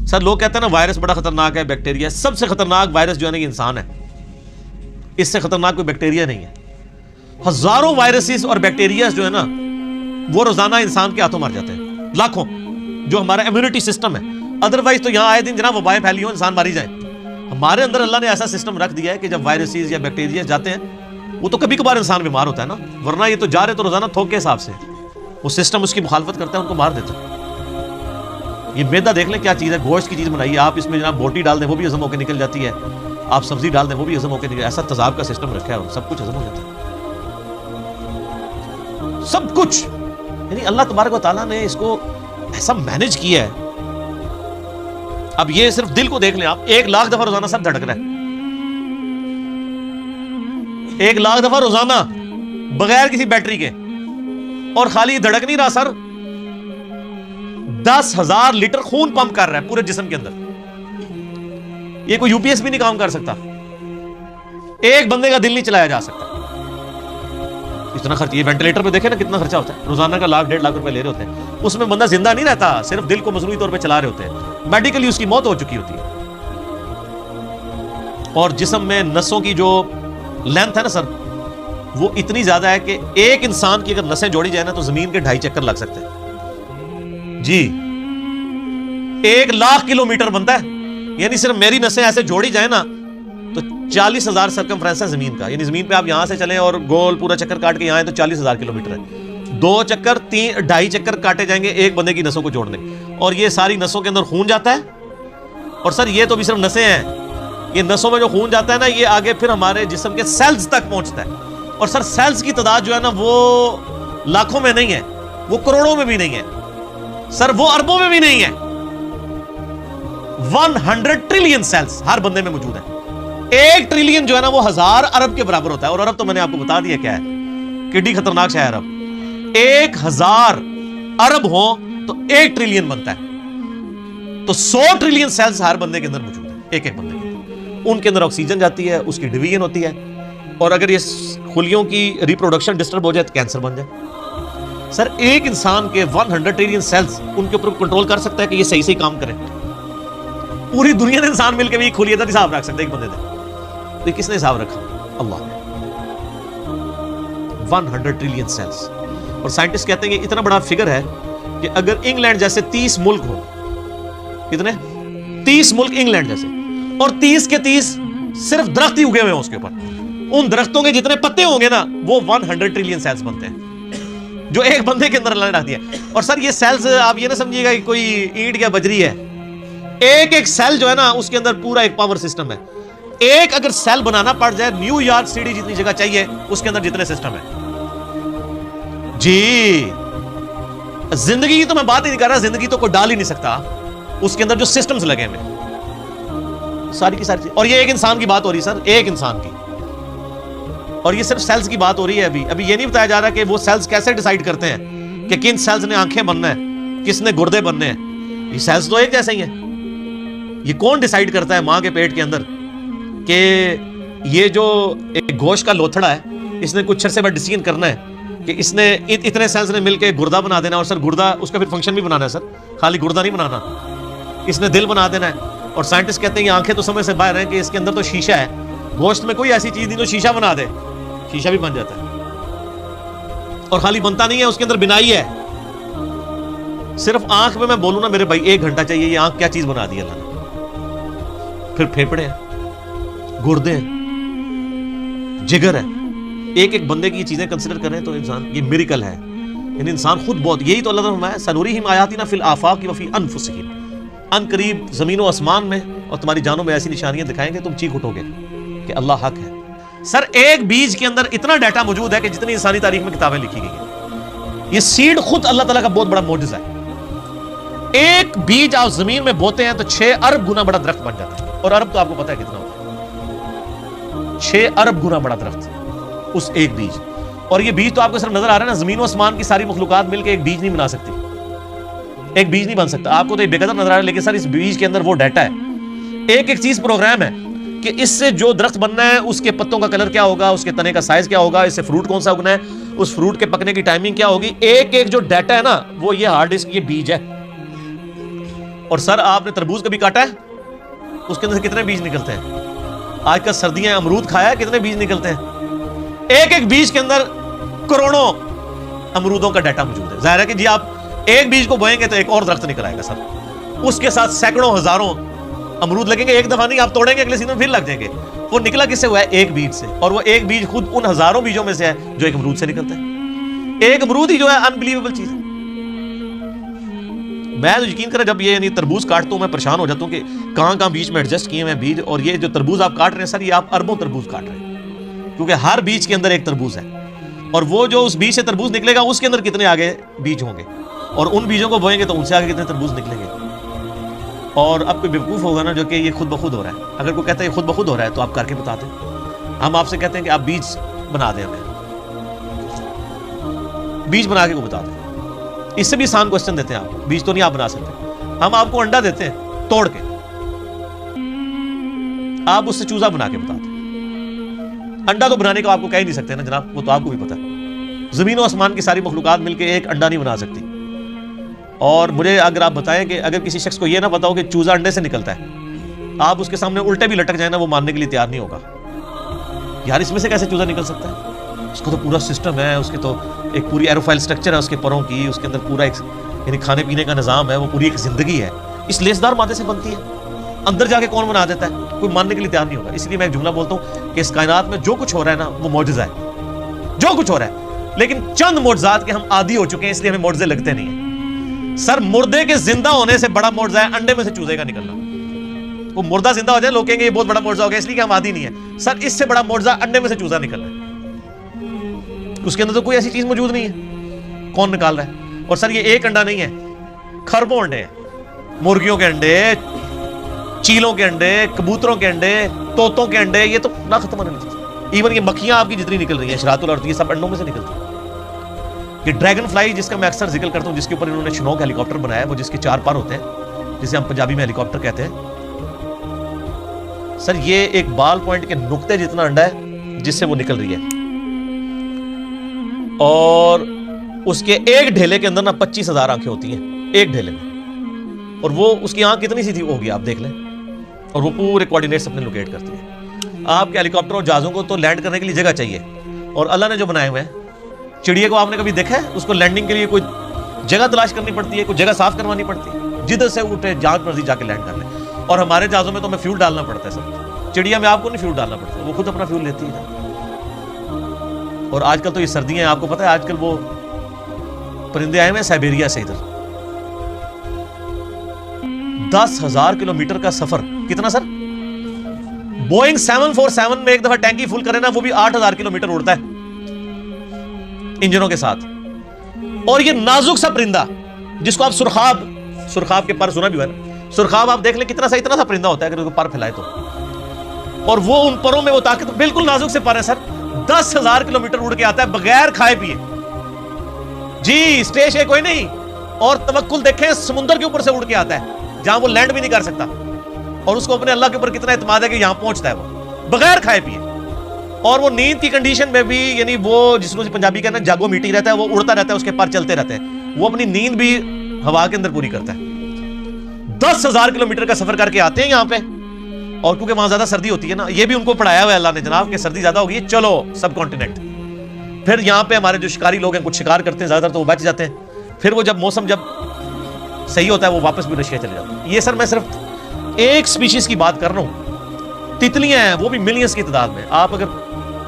سر لوگ کہتے ہیں نا وائرس بڑا خطرناک ہے، بیکٹیریا سب سے خطرناک وائرس جو ہے نا یہ انسان ہے، اس سے خطرناک کوئی بیکٹیریا نہیں ہے. ہزاروں وائرسز اور بیکٹیریاز جو ہے نا وہ روزانہ انسان کے ہاتھوں مر جاتے ہیں، لاکھوں، جو ہمارا امیونٹی سسٹم ہے. ادروائز تو یہاں آئے دن جناب وبائیں پھیلی ہوں، انسان ماری جائیں. ہمارے اندر اللہ نے ایسا سسٹم رکھ دیا ہے کہ جب وائرسز یا بیکٹیریا جاتے ہیں وہ تو کبھی کبھار انسان بیمار ہوتا ہے نا، ورنہ یہ تو جا رہے تو روزانہ تھوک کے حساب سے وہ سسٹم اس کی مخالفت کرتا ہے، ان کو مار دیتا ہے. یہ میدا دیکھ لیں کیا چیز ہے، گوشت کی چیز بنائی، آپ اس میں جناب بوٹی ڈال دیں وہ بھی ہضم ہو کے نکل جاتی ہے، آپ سبزی ڈال دیں وہ بھی ہضم ہو کے نکل، ایسا تیزاب کا سسٹم رکھا ہے، سب کچھ ہضم ہو جاتا ہے، سب کچھ. یعنی اللہ تبارک و تعالیٰ نے اس کو ایسا مینج کیا ہے. اب یہ صرف دل کو دیکھ لیں آپ، 1,00,000 دفعہ روزانہ سب دھڑک رہا ہے، 1,00,000 دفعہ روزانہ بغیر کسی بیٹری کے، اور خالی دھڑک نہیں رہا سر، 10,000 لیٹر خون پمپ کر رہا ہے پورے جسم کے اندر. یہ کوئی یو پی ایس بھی نہیں کام کر سکتا، ایک بندے کا دل نہیں چلایا جا سکتا. اتنا خرچ، یہ وینٹیلیٹر پہ دیکھیں نا کتنا خرچہ ہوتا ہے، روزانہ کا 1,00,000 1,50,000 روپے لے رہے ہوتے ہیں، اس میں بندہ زندہ نہیں رہتا، صرف دل کو مصنوعی طور پہ چلا رہے ہوتے ہیں، میڈیکلی اس کی موت ہو چکی ہوتی ہے. اور جسم میں نسوں کی جو لینتھ ہے نا سر وہ اتنی زیادہ ہے کہ ایک انسان کی اگر نسیں جوڑی جائے نا تو زمین کے 2.5 چکر لگ سکتے ہیں جی. 1,00,000 کلومیٹر بنتا ہے، یعنی صرف میری نسیں ایسے جوڑی جائیں نا تو 40,000 سرکمفرنس ہے زمین کا. یعنی زمین پہ آپ یہاں سے چلیں اور گول پورا چکر کاٹ کے یہاں آئیں تو 40,000 کلومیٹر ہے. 2 چکر 2.5 چکر کاٹے جائیں گے ایک بندے کی نسوں کو جوڑنے، اور یہ ساری نسوں کے اندر خون جاتا ہے. اور سر یہ تو بھی صرف نسیں ہیں، یہ نسوں میں جو خون جاتا ہے نا یہ آگے پھر ہمارے جسم کے سیلز تک پہنچتا ہے. اور سر سیلز کی تعداد جو ہے نا وہ لاکھوں میں نہیں ہے، وہ کروڑوں میں بھی نہیں ہے سر، وہ اربوں میں بھی نہیں ہے. 100 ٹریلین سیلز ہر بندے میں موجود ہیں. 1 ٹریلین جو ہے نا وہ 1000 ارب کے برابر ہوتا ہے. اور ارب تو میں نے آپ کو بتا دیا کیا ہے، کڈی خطرناک شے ہے ارب. 1000 ارب ہو تو 1 ٹریلین بنتا ہے، تو 100 ٹریلین سیلز ہر بندے کے اندر موجود ہیں، ایک بندے کے اندر. ان کے اندر آکسیجن جاتی ہے، اس کی ڈویژن ہوتی ہے، اور اگر یہ خلیوں کی ریپروڈکشن ڈسٹرب ہو جائے تو کینسر بن جائے. سر ایک انسان کے 100 ٹریلین سیلز ان کے اوپر کنٹرول کر سکتا ہے کہ یہ صحیح کام کریں. پوری دنیا کے انسان مل کے بھی خلیے کا حساب رکھ سکتے ایک بندے نے، تو کس نے حساب رکھا؟ اللہ نے. 100 ٹریلین سیلز. اور سائنٹسٹ کہتے ہیں کہ اتنا بڑا فگر ہے کہ اگر انگلینڈ جیسے 30 ملک ہو، کتنے 30 ملک انگلینڈ جیسے، اور 30 کے 30 صرف درخت ہی اگے ہوئے ہیں اس کے اوپر، ان درختوں کے جتنے پتے ہوں گے نا وہ 100 ٹریلین سیلز بنتے ہیں جو ایک بندے کے اندر اللہ نے رکھ دیا. اور سر یہ سیلز آپ یہ نہ سمجھیے گا کہ کوئی اینٹ یا بجری ہے، ایک سیل جو ہے نا اس کے اندر پورا ایک پاور سسٹم ہے. ایک اگر سیل بنانا پڑ جائے، نیو یارک سٹی جتنی جگہ چاہیے اس کے اندر جتنے سسٹم ہے جی. زندگی کی تو میں بات ہی نہیں کر رہا، زندگی تو کوئی ڈال ہی نہیں سکتا اس کے اندر جو سسٹمز لگے ہوئے ساری کی ساری چیز. اور یہ ایک انسان کی بات ہو رہی ہے سر، ایک انسان کی، اور یہ صرف سیلز کی بات ہو رہی ہے. ابھی یہ نہیں بتایا جا رہا کہ وہ سیلز کیسے ڈیسائیڈ کرتے ہیں کہ کن سیلز نے آنکھیں بننا ہے، کس نے گردے بننے ہیں. یہ سیلز تو ایک جیسے ہی ہیں. یہ کون ڈیسائیڈ کرتا ہے ماں کے پیٹ کے اندر کہ یہ جو ایک گوشت کا لوتھڑا ہے اس نے کچھ عرصے بعد ڈیسیژن کرنا ہے کہ اس نے اتنے سیلز نے مل کے گردہ بنا دینا. اور سر گردہ اس کا پھر فنکشن بھی بنانا ہے سر، خالی گردہ نہیں بنانا، اس نے دل بنا دینا ہے. اور سائنٹسٹ کہتے ہیں یہ آنکھیں تو سمجھ سے باہر ہیں کہ اس کے اندر تو شیشہ ہے، گوشت میں کوئی ایسی چیز نہیں جو شیشہ بنا دے، شیشہ بھی بن جاتا ہے. اور خالی بنتا نہیں ہے، اس کے اندر بنائی ہے. صرف آنکھ میں بولوں نا میرے بھائی 1 گھنٹہ چاہیے، یہ آنکھ کیا چیز بنا دی اللہ نے. پھر پھیپڑے ہیں، گردے ہیں، جگر ہے. ایک بندے کی یہ چیزیں کنسیڈر کریں تو انسان یہ میریکل ہے. یعنی انسان خود بہت، یہی تو اللہ نے فرمایا سنوریہم آیاتنا فی الآفاق وفی انفسہم، ان قریب زمین و آسمان میں اور تمہاری جانوں میں ایسی نشانیاں دکھائیں گے تم چیخ اٹھو گے کہ اللہ حق ہے. سر ایک بیج کے اندر اتنا ڈیٹا موجود ہے کہ جتنی انسانی تاریخ میں کتابیں لکھی گئی ہیں. یہ سیڈ خود اللہ تعالیٰ کا بہت بڑا معجزہ ہے. ایک بیج آپ زمین میں بوتے ہیں تو 6 ارب گنا بڑا درخت بن جاتا ہے. اور ارب تو آپ کو پتا ہے کتنا ہوتا ہے، 6 ارب گنا بڑا درخت اس ایک بیج. اور یہ بیج تو آپ کو صرف نظر آ رہا ہے نا، زمین و آسمان کی ساری مخلوقات مل کے ایک بیج نہیں بنا سکتی، ایک بیج نہیں بن سکتا. آپ کو تو یہ بے قدر نظر آ رہا ہے، لیکن سر اس بیج کے اندر وہ ڈیٹا ہے، ایک چیز پروگرام ہے کہ اس سے جو درخت بننا ہے اس کے پتوں کا کلر کیا ہوگا، اس کے تنے کا سائز کیا ہوگا، اس سے فروٹ کون سا اگنا ہے، اس فروٹ کے پکنے کی ٹائمنگ کیا ہوگی. ایک جو ڈیٹا ہے نا وہ یہ ہارڈ ڈسک، یہ بیج ہے. اور سر آپ نے تربوز کبھی کاٹا ہے؟ اس کے اندر سے کتنے بیج نکلتے ہیں؟ آج کل سردیاں امرود کھایا ہے، کتنے بیج نکلتے ہیں؟ ایک ایک بیج کے اندر کروڑوں امرودوں کا ڈیٹا موجود ہے. ظاہر ہے کہ جی آپ ایک بیج کو بوئیں گے تو ایک اور درخت نکل آئے گا سر، اس کے ساتھ سینکڑوں ہزاروں امرود لگیں گے. ایک دفعہ نہیں، آپ توڑیں گے اگلے سیزن میں پھر لگ جائیں گے. وہ نکلا کس سے ہوا ہے؟ ایک بیج سے. اور وہ ایک بیج خود ان ہزاروں بیجوں میں سے ہے جو ایک امرود سے نکلتا ہے. ایک امرود ہی جو ہے انبلیویبل چیز ہے. میں تو یقین کریں جب یہ یعنی تربوز کاٹتا ہوں میں پریشان ہو جاتا ہوں کہ کہاں بیچ میں ایڈجسٹ کیے ہوئے ہیں بیج. اور یہ جو تربوز آپ کاٹ رہے ہیں سر، یہ آپ اربوں تربوز کاٹ رہے ہیں، کیونکہ ہر بیج کے اندر ایک تربوز ہے. اور وہ جو اس بیج سے تربوز نکلے گا اس کے اندر کتنے آگے بیج ہوں گے، اور ان بیجوں کو بوئیں گے تو ان سے آگے کتنے تربوز نکلیں گے. اور اب کوئی بیوقوف ہوگا نا جو کہ یہ خود بخود ہو رہا ہے. اگر کوئی کہتا ہے یہ خود بخود ہو رہا ہے تو آپ کر کے بتا دیں. ہم آپ سے کہتے ہیں کہ آپ بیج بنا دیں، ہمیں بیج بنا کے کو بتا دیں. اس سے بھی آسان کوشچن دیتے ہیں آپ. بیج تو نہیں آپ بنا سکتے، ہم آپ کو انڈا دیتے ہیں توڑ کے، آپ اس سے چوزا بنا کے بتا دیں. انڈا تو بنانے کو آپ کو کہہ ہی نہیں سکتے نا جناب، وہ تو آپ کو بھی پتا ہے. زمین و آسمان کی ساری مخلوقات مل کے ایک انڈا نہیں بنا سکتی. اور مجھے اگر آپ بتائیں کہ اگر کسی شخص کو یہ نہ پتا ہو کہ چوزا انڈے سے نکلتا ہے، آپ اس کے سامنے الٹے بھی لٹک جائیں نا، وہ ماننے کے لیے تیار نہیں ہوگا. یار اس میں سے کیسے چوزا نکل سکتا ہے؟ اس کا تو پورا سسٹم ہے، اس کے تو ایک پوری ایروفائل سٹرکچر ہے اس کے پروں کی، اس کے اندر پورا ایک یعنی کھانے پینے کا نظام ہے، وہ پوری ایک زندگی ہے. اس لیسدار مادے سے بنتی ہے. اندر جا کے کون بنا دیتا ہے؟ کوئی ماننے کے لیے تیار نہیں ہوگا. اس لیے میں ایک جملہ بولتا ہوں کہ اس کائنات میں جو کچھ ہو رہا ہے نا وہ معجزہ ہے، جو کچھ ہو رہا ہے. لیکن چند معجزات کے ہم عادی ہو چکے ہیں، اس لیے ہمیں معجزے لگتے نہیں ہیں. سر مردے کے زندہ ہونے سے بڑا معجزہ ہے انڈے میں سے چوزے کا نکلنا. وہ مردہ زندہ ہو جائے لوگ کہیں گے یہ بہت بڑا معجزہ ہو گیا، اس لیے کہ ہم عادی نہیں ہے. سر اس سے بڑا معجزہ انڈے میں سے چوزا نکلنا ہے. اس کے اندر تو کوئی ایسی چیز موجود نہیں ہے، کون نکال رہا ہے؟ اور سر یہ ایک انڈا نہیں ہے، خربوں انڈے ہیں. مرغیوں کے انڈے، چیلوں کے انڈے، کبوتروں کے انڈے، طوطوں کے انڈے، یہ تو نہ ختم ہونے والی چیز. ایون یہ مکھیاں آپ کی جتنی نکل رہی ہیں شراط الارض، یہ سب انڈوں میں سے نکلتی ہیں. یہ ڈریگن فلائی جس کا میں اکثر ذکر کرتا ہوں، جس کے اوپر انہوں نے شنوک ہیلی کاپٹر بنایا ہے، وہ جس کے 4 پر ہوتے ہیں جسے ہم پنجابی میں ہیلی کاپٹر کہتے ہیں. سر یہ ایک بال پوائنٹ کے نقطے جتنا انڈا ہے جس سے وہ نکل رہی ہے. اور اس کے ایک ڈھیلے کے اندر نا 25,000 آنکھیں ہوتی ہیں ایک ڈھیلے میں. اور وہ اس کی آنکھ کتنی سی تھی ہوگی آپ دیکھ لیں. اور وہ پورے کوارڈینیٹس اپنے لوکیٹ کرتی ہے. آپ کے ہیلی کاپٹر اور جہازوں کو تو لینڈ کرنے کے لیے جگہ چاہیے، اور اللہ نے جو بنائے ہوئے ہیں، چڑیا کو آپ نے کبھی دیکھا ہے اس کو لینڈنگ کے لیے کوئی جگہ تلاش کرنی پڑتی ہے، کوئی جگہ صاف کروانی پڑتی ہے؟ جدھر سے اٹھے جہاں مرضی جا کے لینڈ کر لیں. اور ہمارے جہازوں میں تو ہمیں فیول ڈالنا پڑتا ہے سر. چڑیا میں آپ کو نہیں فیول ڈالنا پڑتا، وہ خود اپنا فیول لیتی ہے. اور آج کل تو یہ سردیاں ہیں، آپ کو پتہ ہے آج کل وہ پرندے آئے ہوئے ہیں سائبیریا سے ادھر. 10,000 کلومیٹر کا سفر. کتنا سر؟ بوئنگ 747 میں ایک دفعہ ٹینکی فل کرے نا، وہ بھی 8,000 کلومیٹر اڑتا ہے انجنوں کے ساتھ. اور یہ نازک سا پرندہ جس کو آپ سرخاب کے پر سنا بھی ہوا ہے نا، سرخاب آپ دیکھ لیں کتنا اتنا سا پرندہ ہوتا ہے اگر اس کو پر پھیلائے تو. اور وہ ان پروں میں وہ طاقت، بالکل نازک سے پر ہے سر. 10,000 کلومیٹر اڑ کے آتا ہے بغیر کھائے پیے. جی اسٹیش ہے کوئی نہیں. اور توکل دیکھیں سمندر کے اوپر سے اڑ کے آتا ہے جہاں وہ لینڈ بھی نہیں کر سکتا. اور اس کو اپنے اللہ کے اوپر کتنا اعتماد ہے کہ یہاں پہنچتا ہے وہ بغیر کھائے پیے. اور وہ نیند کی کنڈیشن میں بھی، یعنی وہ جس کو پنجابی کہنا جاگو میٹی رہتا ہے، وہ اڑتا رہتا ہے، اس کے پر چلتے رہتے ہیں. وہ اپنی نیند بھی ہوا کے اندر پوری کرتا ہے. 10,000 کلومیٹر کا سفر کر کے آتے ہیں یہاں پہ. اور کیونکہ وہاں زیادہ سردی ہوتی ہے نا، یہ بھی ان کو پڑھایا ہوا ہے اللہ نے جناب کہ سردی زیادہ ہوگی، چلو سب کانٹیننٹ. پھر یہاں پہ ہمارے جو شکاری لوگ ہیں کچھ شکار کرتے ہیں، زیادہ تر تو وہ بچ جاتے ہیں. پھر وہ جب موسم صحیح ہوتا ہے وہ واپس بھی رشیا چلے جاتے ہیں. یہ سر میں صرف ایک سپیشیز کی بات کر رہا ہوں. تتلیاں ہیں وہ بھی ملینز کی تعداد میں. آپ اگر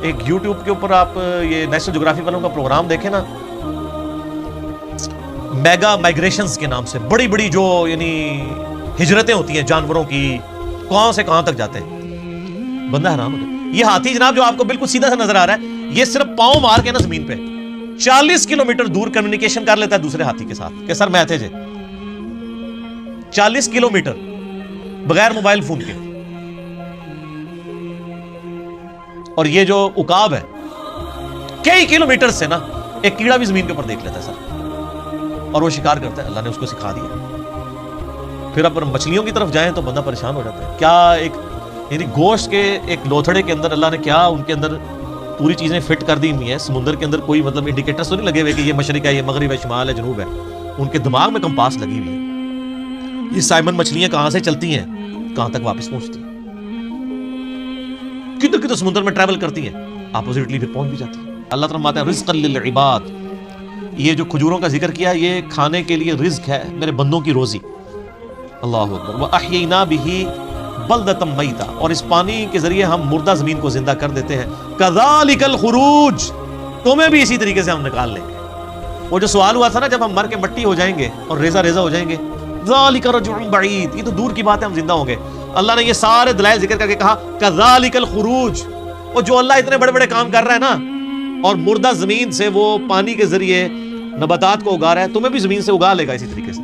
ایک یوٹیوب کے اوپر آپ یہ نیشنل جغرافی والوں کا پروگرام دیکھیں نا، میگا مائگریشنز کے نام سے بڑی بڑی جو یعنی ہجرتیں ہوتی ہیں جانوروں کی، کہاں سے کہاں تک جاتے ہیں، بندہ حیران ہو گیا. یہ ہاتھی جناب جو آپ کو بالکل سیدھا سا نظر آ رہا ہے، یہ صرف پاؤں مار کے نا زمین پہ 40 کلومیٹر دور کمیونیکیشن کر لیتا ہے دوسرے ہاتھی کے ساتھ کہ سر میں تھے 40 کلومیٹر بغیر موبائل فون کے. اور یہ جو عقاب ہے کئی کلومیٹر سے نا ایک کیڑا بھی زمین کے اوپر دیکھ لیتا ہے سر، اور وہ شکار کرتا ہے. اللہ نے اس کو سکھا دیا. پھر اگر مچھلیوں کی طرف جائیں تو بندہ پریشان ہو جاتا ہے. کیا ایک یعنی گوشت کے ایک لوتھڑے کے اندر اللہ نے کیا ان کے اندر پوری چیزیں فٹ کر دی ہوئی ہیں. سمندر کے اندر کوئی مطلب انڈیکیٹرز تو نہیں لگے ہوئے کہ یہ مشرق ہے، یہ مغرب ہے، شمال ہے، جنوب ہے. ان کے دماغ میں کمپاس لگی ہوئی ہے. یہ سائمن مچھلیاں کہاں سے چلتی ہیں, کہاں تک واپس پہنچتی ہیں, کدھر کدھر سمندر میں ٹریول کرتی ہیں, اپوزٹلی پھر پہنچ بھی جاتی ہیں. اللہ تعالیٰ فرماتے ہیں رزقا للعباد, یہ جو کھجوروں کا ذکر کیا یہ کھانے کے لیے رزق ہے, میرے بندوں کی روزی. اللہ اکبر. وَأَحْيَيْنَا بِهِ بَلْدَةً مَيْتًا, اور اس پانی کے ذریعے ہم مردہ زمین کو زندہ کر دیتے ہیں. كَذَلِكَ الْخُرُوجِ, تمہیں بھی اسی طریقے سے ہم نکال لیں گے. وہ جو سوال ہوا تھا نا جب ہم مر کے مٹی ہو جائیں گے اور ریزہ ریزہ ہو جائیں گے, ذَلِكَ رَجْعٌ بَعِيدٌ, یہ تو دور کی بات ہے, ہم زندہ ہوں گے. اللہ نے یہ سارے دلائل ذکر کر کے کہا كَذَلِكَ الْخُرُوجِ, اور جو اللہ اتنے بڑے بڑے کام کر رہا ہے نا, اور مردہ زمین سے وہ پانی کے ذریعے نباتات کو اگا رہا ہے, تمہیں بھی زمین سے اگا لے گا اسی طریقے سے.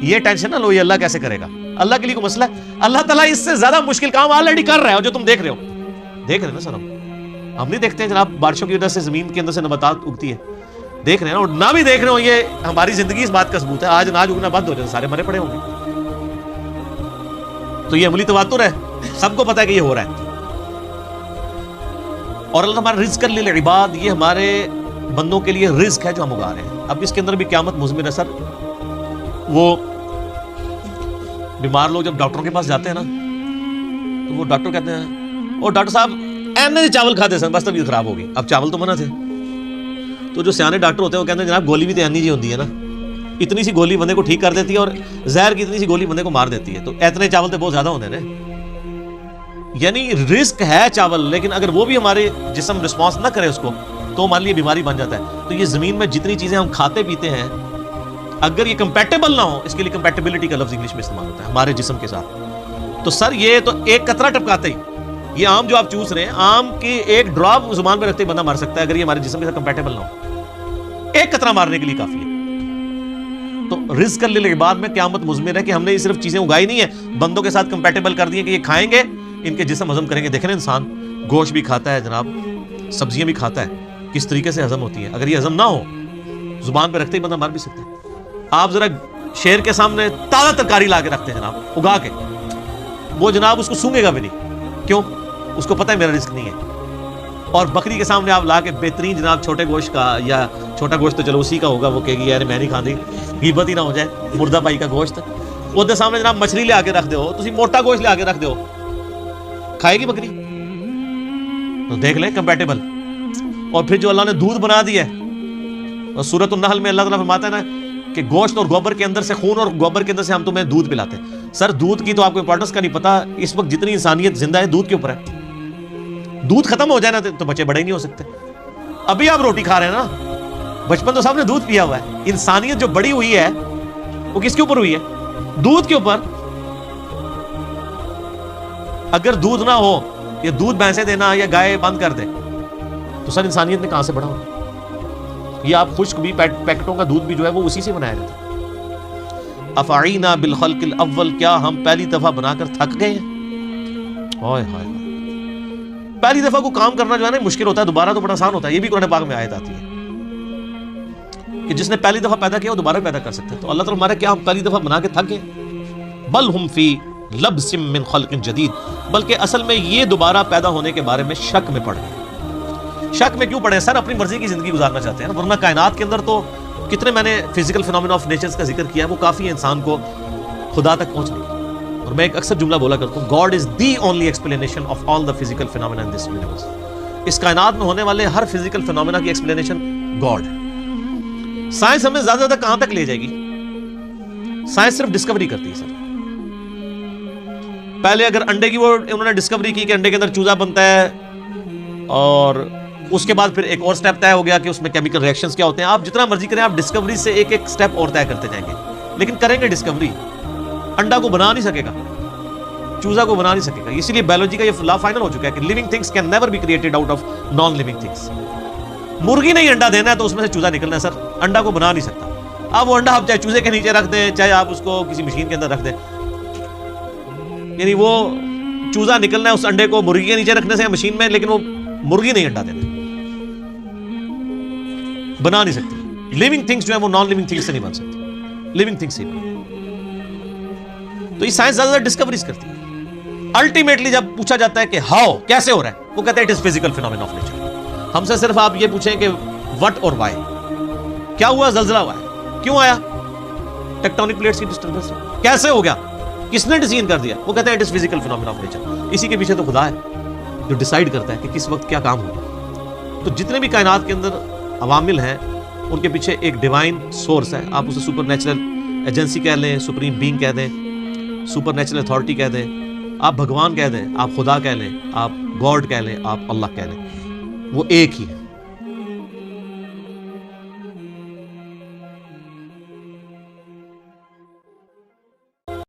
یہ ٹینشن نہ لو یہ اللہ کیسے کرے گا, اللہ کے لیے کوئی مسئلہ ہے؟ اللہ تعالیٰ اس سے زیادہ مشکل کام آلریڈی کر رہا ہے, اور جو تم دیکھ رہے ہو. دیکھ رہے ہیں نا سر, ہم نہیں دیکھتے ہیں جناب بارشوں کی وجہ سے زمین کے اندر سے نباتات اگتی ہے, دیکھ رہے ہیں نا, اور نہ بھی دیکھ رہے ہو, یہ ہماری زندگی اس بات کا ثبوت ہے. آج اناج اگنا بند ہو جائے سارے مرے پڑے ہوں گے. تو یہ عملی تواتر ہے, سب کو پتا ہے کہ یہ ہو رہا ہے. اور اللہ ہمارا رزق للعباد, یہ ہمارے بندوں کے لیے رزق ہے جو ہم اگا رہے ہیں. اب اس کے اندر بھی قیامت مضمر ہے سر. وہ بیمار لوگ جب ڈاکٹروں کے پاس جاتے ہیں نا, تو وہ ڈاکٹر کہتے ہیں اور ڈاکٹر صاحب اینے چاول کھاتے سن بس طبیعت خراب ہوگی. اب چاول تو منع تھے, تو جو سیانے ڈاکٹر ہوتے ہیں وہ کہتے ہیں جناب گولی بھی تو اینی جی ہوتی ہے نا, اتنی سی گولی بندے کو ٹھیک کر دیتی ہے, اور زہر کی اتنی سی گولی بندے کو مار دیتی ہے. تو اتنے چاول تو بہت زیادہ ہوتے ہیں نا. یعنی رزق ہے چاول, لیکن اگر وہ بھی ہمارے جسم رسپانس نہ کرے اس کو, تو ہمارے لیے بیماری بن جاتا ہے. تو یہ زمین میں جتنی چیزیں ہم کھاتے پیتے ہیں, اگر یہ کمپیٹیبل نہ ہو, اس کے لیے کمپیٹیبلٹی کا لفظ انگلش میں استعمال ہوتا ہے ہمارے جسم کے ساتھ. تو سر یہ تو ایک قطرہ ٹپکاتے ہی, یہ آم جو آپ چوس رہے ہیں, آم کی ایک ڈراپ زبان پہ رکھتے ہی بندہ مر سکتا ہے اگر یہ ہمارے جسم کے ساتھ کمپیٹیبل نہ ہو. ایک قطرہ مارنے کے لیے کافی ہے. تو رزق للعباد میں قیامت مضمر ہے کہ ہم نے یہ صرف چیزیں اگائی نہیں ہیں, بندوں کے ساتھ کمپیٹیبل کر دی کہ یہ کھائیں گے, ان کے جسم ہضم کریں گے. دیکھیں انسان گوشت بھی کھاتا ہے جناب, سبزیاں بھی کھاتا ہے, کس طریقے سے ہضم ہوتی ہیں. اگر یہ ہضم نہ ہو, زبان پہ رکھتے ہی بندہ مر بھی سکتا ہے. آپ ذرا شیر کے سامنے تازہ ترکاری لا کے رکھتے ہیں جناب اگا کے, وہ جناب اس کو سونگے گا بھی نہیں. کیوں؟ اس کو پتہ ہے میرا رزق نہیں ہے. اور بکری کے سامنے آپ لا کے بہترین جناب چھوٹے گوشت کا, یا چھوٹا گوشت تو چلو اسی کا ہوگا, وہ کہے گی یار میں نہیں کھاندی, غیبت ہی نہ ہو جائے, مردہ پائی کا گوشت. وہ دے سامنے جناب مچھلی لے آ کے رکھ دو, تسی موٹا گوشت لے آ کے رکھ دو, کھائے گی بکری؟ تو دیکھ لیں کمپیٹیبل. اور پھر جو اللہ نے دودھ بنا دیا ہے, اور سورۃ النحل میں اللہ تعالیٰ فرماتا ہے نا کہ گوشت اور گوبر کے اندر سے, خون اور گوبر کے اندر سے ہم تمہیں دودھ پلاتے ہیں. سر دودھ کی تو آپ کو امپورٹنس کا نہیں پتا, اس وقت جتنی انسانیت زندہ ہے دودھ کے اوپر ہے. دودھ ختم ہو جائے نا تو بچے بڑے نہیں ہو سکتے. ابھی آپ روٹی کھا رہے ہیں نا, بچپن تو سب نے دودھ پیا ہوا ہے. انسانیت جو بڑی ہوئی ہے وہ کس کے اوپر ہوئی ہے؟ دودھ کے اوپر. اگر دودھ نہ ہو, یا دودھ بھینسیں دینا یا گائے بند کر دے, تو سر انسانیت نے کہاں سے بڑا ہو؟ یہ آپ خشک بھی پیکٹوں کا دودھ بھی جو ہے وہ اسی سے بنایا جاتا ہے. افعینا بالخلق الاول, کیا ہم پہلی دفعہ بنا کر تھک گئے ہیں؟ ہائے ہائے, پہلی دفعہ کو کام کرنا جو ہے نا مشکل ہوتا ہے, دوبارہ تو بڑا آسان ہوتا ہے. یہ بھی قرآن پاک میں آیت آتی ہے کہ جس نے پہلی دفعہ پیدا کیا وہ دوبارہ پیدا کر سکتا ہے. تو اللہ تعالیٰ ہمارے کیا ہم پہلی دفعہ بنا کے تھک گئے؟ بل ہم فی لبس من خلق جدید, بلکہ اصل میں یہ دوبارہ پیدا ہونے کے بارے میں شک میں پڑ گئے. شک میں کیوں پڑے؟ سر اپنی مرضی کی زندگی گزارنا چاہتے ہیں, ورنہ کائنات کے اندر تو کتنے میں نے فزیکل فینومینا آف نیچرز کا ذکر کیا ہے, وہ کافی ہے انسان کو خدا تک پہنچنے کی. اور میں ایک اکثر جملہ بولا کرتا ہوں, God is the only explanation of all the physical phenomena in this universe. اس کائنات میں ہونے والے ہر فزیکل فینومینا کی ایکسپلینیشن گاڈ ہے. سائنس ہمیں زیادہ زیادہ کہاں تک لے جائے گی؟ سائنس صرف ڈسکوری کرتی ہے سر. پہلے اگر انڈے کی وہ انہوں نے ڈسکوری کی کہ انڈے کے اندر چوزا بنتا ہے, اور اس کے بعد پھر ایک اور سٹیپ طے ہو گیا کہ اس میں کیمیکل ریئیکشنز کیا ہوتے ہیں. آپ جتنا مرضی کریں, آپ ڈسکوری سے ایک ایک سٹیپ اور طے کرتے جائیں گے, لیکن کریں گے ڈسکوری, انڈا کو بنا نہیں سکے گا, چوزا کو بنا نہیں سکے گا. اسی لیے بایولوجی کا یہ لا فائنل ہو چکا ہے کہ living things can never be created out of non living things. مرغی نے انڈا دینا ہے تو اس میں سے چوزا نکلنا ہے سر, انڈا کو بنا نہیں سکتا. اب وہ انڈا آپ چاہے چوزے کے نیچے رکھ دیں, چاہے آپ اس کو کسی مشین کے اندر رکھ دیں, یعنی وہ چوزا نکلنا ہے اس انڈے کو مرغی کے نیچے رکھنے سے مشین میں, لیکن وہ مرغی نہیں انڈا دینا, بنا نہیں سکتی. لیونگ تھنگس جو ہے وہ نان لیونگ تھنگس سے نہیں بن سکتی, لیونگ تھنگس سے بن. تو یہ سائنس زیادہ ڈسکوریز کرتی ہے. الٹیمیٹلی جب پوچھا جاتا ہے کہ ہاؤ, کیسے ہو رہا ہے, وہ کہتے ہیں it is physical phenomena of nature. ہم سے صرف آپ یہ پوچھیں کہ وٹ اور وائی, کیا ہوا, زلزلہ ہوا ہے, کیوں آیا, ٹیکٹونک پلیٹس کی ڈسٹربنس, کیسے ہو گیا, کس نے ڈیزائن کر دیا؟ وہ کہتے ہیں it is physical phenomena of nature. اسی کے پیچھے تو خدا ہے جو ڈیسائیڈ کرتا ہے کہ کس وقت کیا کام ہوگا. تو جتنے بھی کائنات کے اندر عوامل ہیں ان کے پیچھے ایک ڈیوائن سورس ہے. آپ اسے سپر نیچرل ایجنسی کہہ لیں, سپریم بینگ کہہ دیں, سپر نیچرل اتھارٹی کہہ دیں, آپ بھگوان کہہ دیں, آپ خدا کہہ لیں, آپ گاڈ کہہ لیں, آپ اللہ کہہ لیں, وہ ایک ہی ہے.